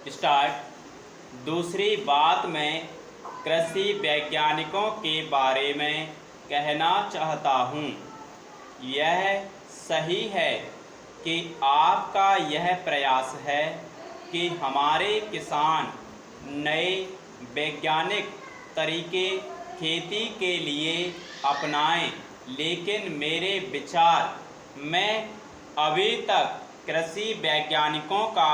Start. दूसरी बात मैं कृषि वैज्ञानिकों के बारे में कहना चाहता हूँ। यह सही है कि आपका यह प्रयास है कि हमारे किसान नए वैज्ञानिक तरीके खेती के लिए अपनाएं, लेकिन मेरे विचार में अभी तक कृषि वैज्ञानिकों का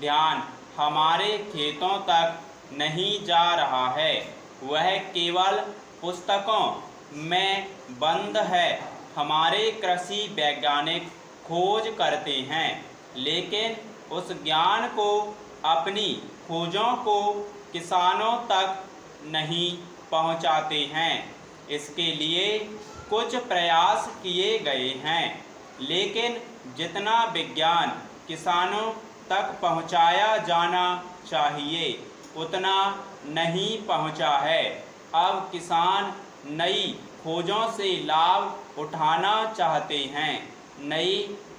ध्यान हमारे खेतों तक नहीं जा रहा है। वह केवल पुस्तकों में बंद है। हमारे कृषि वैज्ञानिक खोज करते हैं, लेकिन उस ज्ञान को, अपनी खोजों को किसानों तक नहीं पहुंचाते हैं। इसके लिए कुछ प्रयास किए गए हैं, लेकिन जितना विज्ञान किसानों तक पहुंचाया जाना चाहिए उतना नहीं पहुंचा है। अब किसान नई खोजों से लाभ उठाना चाहते हैं, नई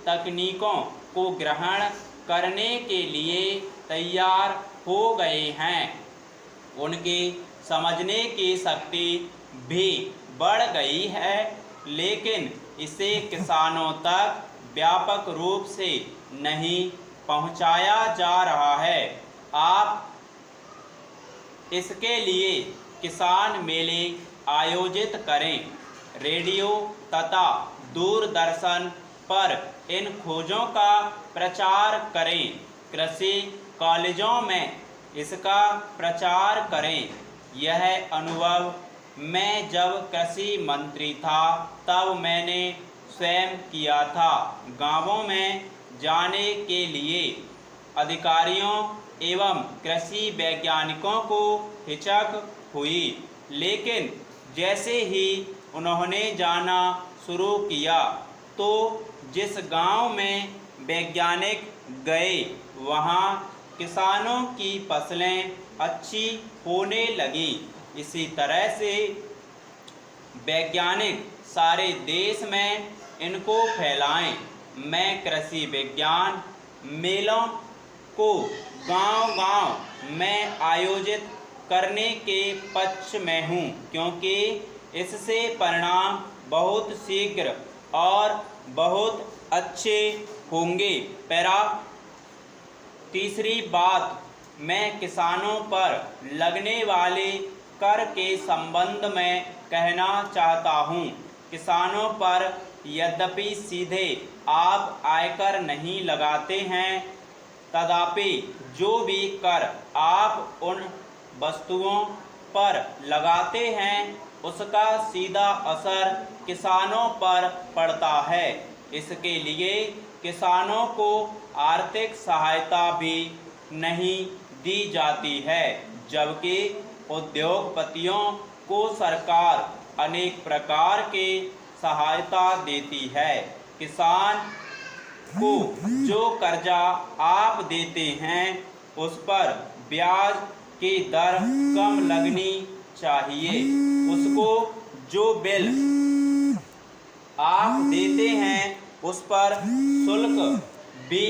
तकनीकों को ग्रहण करने के लिए तैयार हो गए हैं। उनकी समझने की शक्ति भी बढ़ गई है, लेकिन इसे किसानों तक व्यापक रूप से नहीं पहुंचाया जा रहा है। आप इसके लिए किसान मेले आयोजित करें, रेडियो तथा दूरदर्शन पर इन खोजों का प्रचार करें, कृषि कॉलेजों में इसका प्रचार करें। यह अनुभव मैं जब कृषि मंत्री था तब मैंने स्वयं किया था। गांवों में जाने के लिए अधिकारियों एवं कृषि वैज्ञानिकों को हिचक हुई, लेकिन जैसे ही उन्होंने जाना शुरू किया तो जिस गांव में वैज्ञानिक गए वहां किसानों की फसलें अच्छी होने लगी। इसी तरह से वैज्ञानिक सारे देश में इनको फैलाएं। मैं कृषि विज्ञान मेलों को गांव-गांव में आयोजित करने के पक्ष में हूं, क्योंकि इससे परिणाम बहुत शीघ्र और बहुत अच्छे होंगे। तीसरी बात, मैं किसानों पर लगने वाले कर के संबंध में कहना चाहता हूं। किसानों पर यद्यपि सीधे आप आयकर नहीं लगाते हैं, तथापि जो भी कर आप उन वस्तुओं पर लगाते हैं उसका सीधा असर किसानों पर पड़ता है। इसके लिए किसानों को आर्थिक सहायता भी नहीं दी जाती है, जबकि उद्योगपतियों को सरकार अनेक प्रकार के सहायता देती है। किसान को जो कर्जा आप देते हैं उस पर ब्याज की दर कम लगनी चाहिए। उसको जो बिल आप देते हैं उस पर शुल्क भी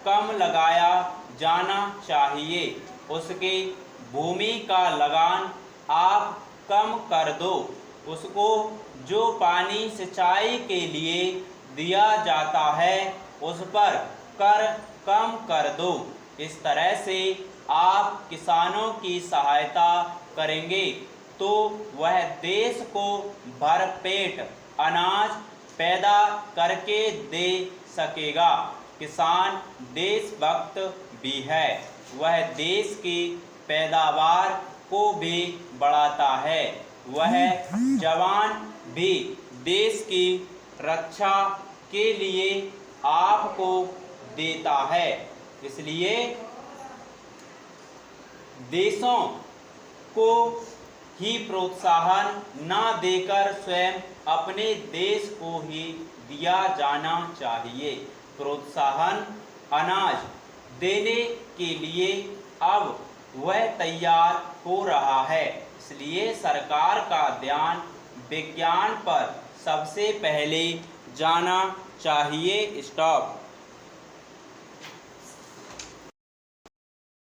कम लगाया जाना चाहिए। उसकी भूमि का लगान आप कम कर दो। उसको जो पानी सिंचाई के लिए दिया जाता है उस पर कर कम कर दो। इस तरह से आप किसानों की सहायता करेंगे तो वह देश को भरपेट अनाज पैदा करके दे सकेगा। किसान देशभक्त भी है, वह देश की पैदावार को भी बढ़ाता है। वह जवान भी देश की रक्षा के लिए आपको देता है। इसलिए देशों को ही प्रोत्साहन न देकर स्वयं अपने देश को ही दिया जाना चाहिए। प्रोत्साहन अनाज देने के लिए अब वह तैयार हो रहा है। इसलिए सरकार का ध्यान विज्ञान पर सबसे पहले जाना चाहिए। स्टॉप।